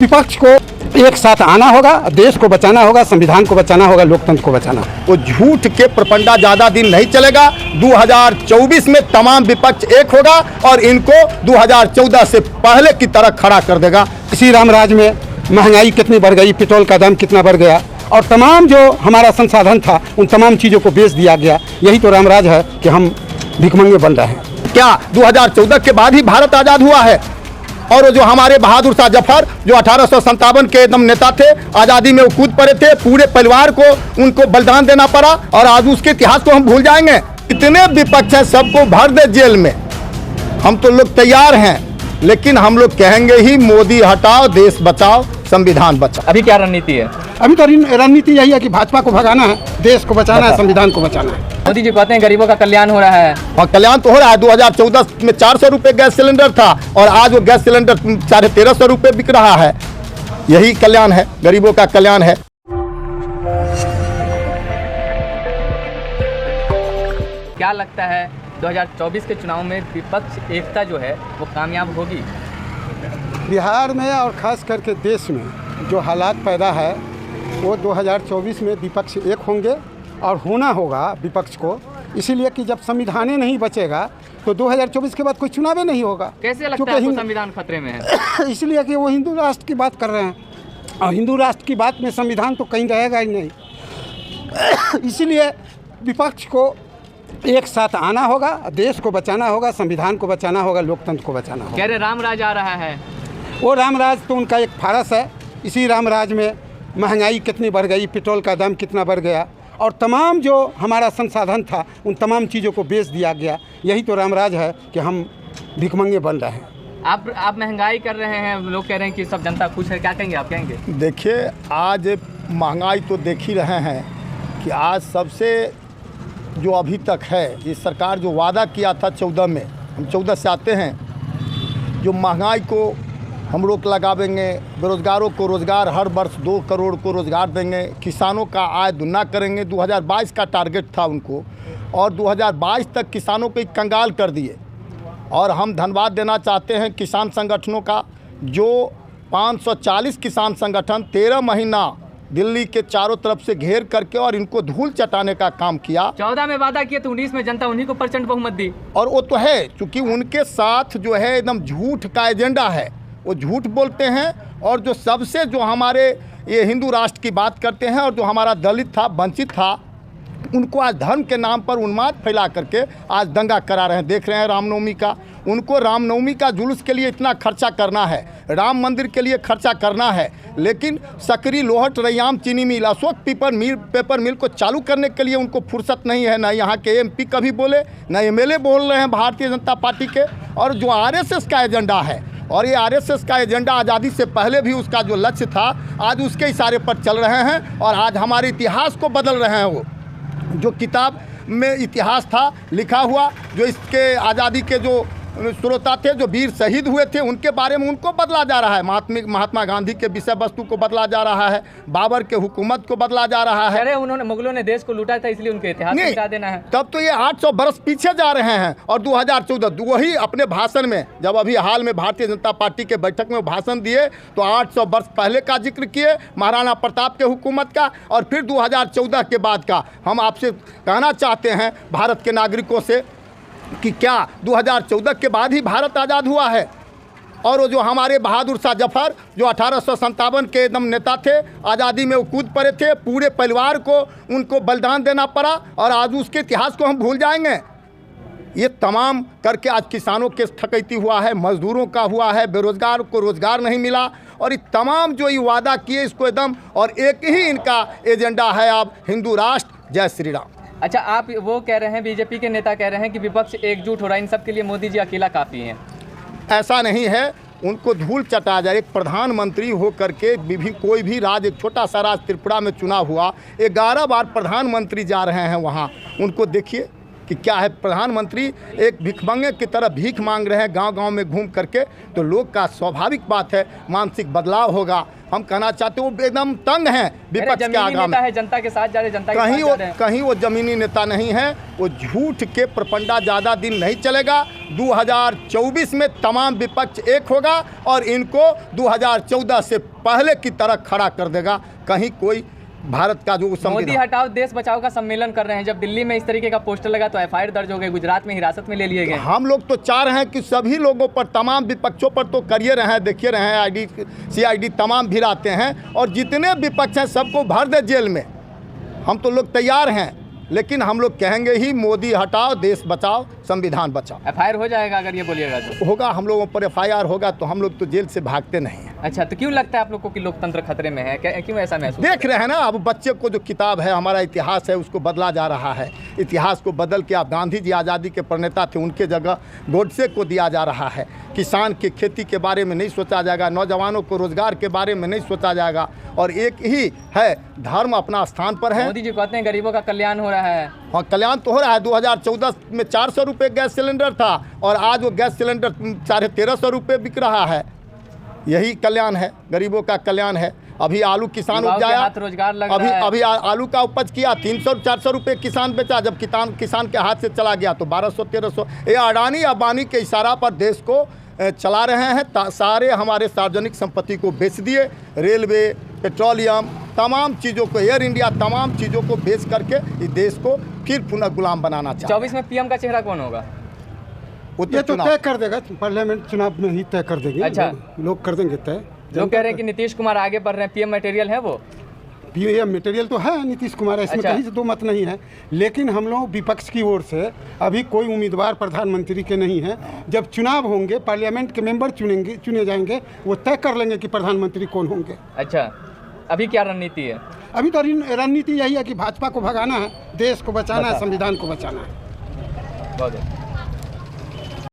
विपक्ष को एक साथ आना होगा, देश को बचाना होगा, संविधान को बचाना होगा, लोकतंत्र को बचाना। वो झूठ के प्रपंडा ज़्यादा दिन नहीं चलेगा। 2024 में तमाम विपक्ष एक होगा और इनको 2014 से पहले की तरह खड़ा कर देगा। इसी रामराज में महंगाई कितनी बढ़ गई, पेट्रोल का दाम कितना बढ़ गया और तमाम जो हमारा संसाधन था उन तमाम चीज़ों को बेच दिया गया। यही तो रामराज है कि हम भिखमंगे बन रहे हैं। क्या 2014 के बाद ही भारत आज़ाद हुआ है? और जो हमारे बहादुर शाह जफर जो 1857 के एकदम नेता थे, आज़ादी में वो कूद पड़े थे, पूरे परिवार को उनको बलिदान देना पड़ा और आज उसके इतिहास को हम भूल जाएंगे? इतने विपक्ष हैं, सबको भर दे जेल में। हम तो लोग तैयार हैं, लेकिन हम लोग कहेंगे ही मोदी हटाओ, देश बचाओ, संविधान बचाओ। अभी क्या रणनीति है? अभी तो रणनीति यही है कि भाजपा को भगाना है, देश को बचाना है, संविधान को बचाना है। मोदी जी कहते हैं गरीबों का कल्याण हो रहा है। और कल्याण तो हो रहा है। 2014 में 400 रुपये गैस सिलेंडर था और आज वो गैस सिलेंडर 1350 रुपये बिक रहा है। यही कल्याण है, गरीबों का कल्याण है। क्या लगता है 2024 के चुनाव में विपक्ष एकता जो है वो कामयाब होगी? बिहार में और ख़ास करके देश में जो हालात पैदा है वो 2024 में विपक्ष एक होंगे और होना होगा विपक्ष को, इसीलिए कि जब संविधान नहीं बचेगा तो 2024 के बाद कोई चुनाव नहीं होगा। कैसे लगता है संविधान खतरे में है? इसलिए कि वो हिंदू राष्ट्र की बात कर रहे हैं और हिंदू राष्ट्र की बात में संविधान तो कहीं रहेगा ही नहीं। इसीलिए विपक्ष को एक साथ आना होगा, देश को बचाना होगा, संविधान को बचाना होगा, लोकतंत्र को बचाना होगा। कह रहे रामराज आ रहा है। वो रामराज तो उनका एक फारस है। इसी रामराज में महंगाई कितनी बढ़ गई, पेट्रोल का दाम कितना बढ़ गया और तमाम जो हमारा संसाधन था उन तमाम चीज़ों को बेच दिया गया। यही तो रामराज है कि हम भिखमंगे बन रहे हैं। आप महंगाई कर रहे हैं, लोग कह रहे हैं कि सब जनता खुश है, क्या कहेंगे आप? कहेंगे देखिए, आज महंगाई तो देख ही रहे हैं कि आज सबसे जो अभी तक है ये सरकार जो वादा किया था 14 में, हम 14 से आते हैं, जो महंगाई को हम रोक लगावेंगे, बेरोज़गारों को रोज़गार, हर वर्ष 2 करोड़ को रोज़गार देंगे, किसानों का आय दुगना करेंगे। 2022 का टारगेट था उनको और 2022 तक किसानों को कंगाल कर दिए। और हम धन्यवाद देना चाहते हैं किसान संगठनों का, जो 540 किसान संगठन 13 महीना दिल्ली के चारों तरफ से घेर करके और इनको धूल चटाने का काम किया। 14 में वादा किया तो 19 में जनता उन्हीं को प्रचंड बहुमत दी। और वो तो है, क्योंकि उनके साथ जो है एकदम झूठ का एजेंडा है। वो झूठ बोलते हैं और जो सबसे जो हमारे ये हिंदू राष्ट्र की बात करते हैं और जो हमारा दलित था, वंचित था, उनको आज धर्म के नाम पर उन्माद फैला करके आज दंगा करा रहे हैं। देख रहे हैं रामनवमी का, उनको रामनवमी का जुलूस के लिए इतना खर्चा करना है, राम मंदिर के लिए खर्चा करना है, लेकिन सकरी, लोहट, रैयाम चीनी मिल, अशोक पेपर मिल को चालू करने के लिए उनको फुर्सत नहीं है। ना यहाँ के एमपी कभी बोले, ना एमएलए बोल रहे हैं भारतीय जनता पार्टी के। और जो आरएसएस का एजेंडा है, और ये आरएसएस का एजेंडा आज़ादी से पहले भी उसका जो लक्ष्य था, आज उसके इशारे पर चल रहे हैं और आज हमारे इतिहास को बदल रहे हैं। वो जो किताब में इतिहास था लिखा हुआ, जो इसके आज़ादी के जो श्रोता थे, जो वीर शहीद हुए थे, उनके बारे में उनको बदला जा रहा है। महात्मा गांधी के विषय वस्तु को बदला जा रहा है, बाबर के हुकूमत को बदला जा रहा है। अरे उन्होंने, मुगलों ने देश को लूटा था, इसलिए उनके इतिहास मिटा देना है। तब तो ये 800 बरस पीछे जा रहे हैं। और 2014 वही अपने भाषण में, जब अभी हाल में भारतीय जनता पार्टी के बैठक में भाषण दिए तो 800 वर्ष पहले का जिक्र किए, महाराणा प्रताप के हुकूमत का, और फिर 2014 के बाद का। हम आपसे कहना चाहते हैं भारत के नागरिकों से कि क्या 2014 के बाद ही भारत आज़ाद हुआ है? और वो जो हमारे बहादुर शाह जफर जो 1857 के एकदम नेता थे, आज़ादी में वो कूद पड़े थे, पूरे परिवार को उनको बलिदान देना पड़ा और आज उसके इतिहास को हम भूल जाएंगे? ये तमाम करके आज किसानों के ठकैती हुआ है, मजदूरों का हुआ है, बेरोज़गार को रोज़गार नहीं मिला। और ये तमाम जो ये वादा किए इसको एकदम, और एक ही इनका एजेंडा है, आप हिंदू राष्ट्र, जय श्री राम। अच्छा, आप वो कह रहे हैं, बीजेपी के नेता कह रहे हैं कि विपक्ष एकजुट हो रहा है, इन सब के लिए मोदी जी अकेला काफ़ी हैं। ऐसा नहीं है, उनको धूल चटा जाए। एक प्रधानमंत्री हो करके कोई भी राज्य, एक छोटा सा राज्य त्रिपुरा में चुनाव हुआ, 11 बार प्रधानमंत्री जा रहे हैं वहाँ। उनको देखिए, कि क्या है, प्रधानमंत्री एक भिखमंगे की तरह भीख मांग रहे हैं गांव-गांव में घूम करके, तो लोग का स्वाभाविक बात है मानसिक बदलाव होगा। हम कहना चाहते हैं वो एकदम तंग हैं विपक्ष के आगाम में। है जनता के साथ जा रहे, जनता के साथ जा रहे हैं। कहीं वो जमीनी नेता नहीं है, वो झूठ के प्रपंडा ज़्यादा दिन नहीं चलेगा। 2024 में तमाम विपक्ष एक होगा और इनको 2014 से पहले की तरह खड़ा कर देगा। कहीं कोई भारत का जो मोदी हटाओ देश बचाओ का सम्मेलन कर रहे हैं, जब दिल्ली में इस तरीके का पोस्टर लगा तो एफआईआर दर्ज हो गई, गुजरात में हिरासत में ले लिए गए। हम लोग तो चाह रहे हैं कि सभी लोगों पर, तमाम विपक्षों पर तो करिए रहे हैं, देखिए रहे हैं, CID तमाम भिड़ाते हैं और जितने विपक्ष हैं सबको भर दे जेल में। हम तो लोग तैयार हैं, लेकिन हम लोग कहेंगे ही मोदी हटाओ देश बचाओ संविधान बचाओ। एफआईआर हो जाएगा अगर ये बोलिएगा तो? होगा, हम लोगों पर FIR होगा तो हम लोग तो जेल से भागते नहीं हैं। अच्छा, तो क्यों लगता है आप लोग को कि लोकतंत्र खतरे में है? क्यों ऐसा महसूस? देख रहे हैं ना, अब बच्चे को जो किताब है, हमारा इतिहास है, उसको बदला जा रहा है। इतिहास को बदल के अब गांधी जी आज़ादी के प्रणेता थे, उनके जगह गोडसे को दिया जा रहा है। किसान की खेती के बारे में नहीं सोचा जाएगा, नौजवानों को रोजगार के बारे में नहीं सोचा जाएगा, और एक ही है धर्म अपना स्थान पर है। मोदी जी कहते हैं गरीबों का कल्याण हो रहा है। हाँ, कल्याण तो हो रहा है। 2014 में 400 रुपये गैस सिलेंडर था और आज वो गैस सिलेंडर 1350 रुपये बिक रहा है। यही कल्याण है, गरीबों का कल्याण है। अभी आलू किसान उपजाया, रोजगार लग अभी रहा है। अभी आलू का उपज किया 300-400 रुपये किसान बेचा, जब किसान के हाथ से चला गया तो 1200-1300। ये अडानी अंबानी के इशारा पर देश को चला रहे हैं। सारे हमारे सार्वजनिक संपत्ति को बेच दिए, रेलवे, पेट्रोलियम, तमाम चीज़ों को, एयर इंडिया, तमाम चीज़ों को बेच करके इस देश को फिर पुनः गुलाम बनाना चाहिए। 24 में PM का चेहरा कौन होगा? ये तो तय कर देगा, पार्लियामेंट चुनाव में ही तय कर देंगे। अच्छा, लोग कर देंगे तय। लोग कह रहे हैं कि नीतीश कुमार आगे बढ़ रहे हैं, PM मटेरियल है वो? PM मटेरियल तो है नीतीश कुमार, इसमें अच्छा। कहीं से दो मत नहीं है। लेकिन हम लोग विपक्ष की ओर से अभी कोई उम्मीदवार प्रधानमंत्री के नहीं है। जब चुनाव होंगे, पार्लियामेंट के मेंबर चुने जाएंगे, वो तय कर लेंगे कि प्रधानमंत्री कौन होंगे। अच्छा, अभी क्या रणनीति है? अभी तो रणनीति यही है कि भाजपा को भगाना है, देश को बचाना है, संविधान को बचाना है। बहुत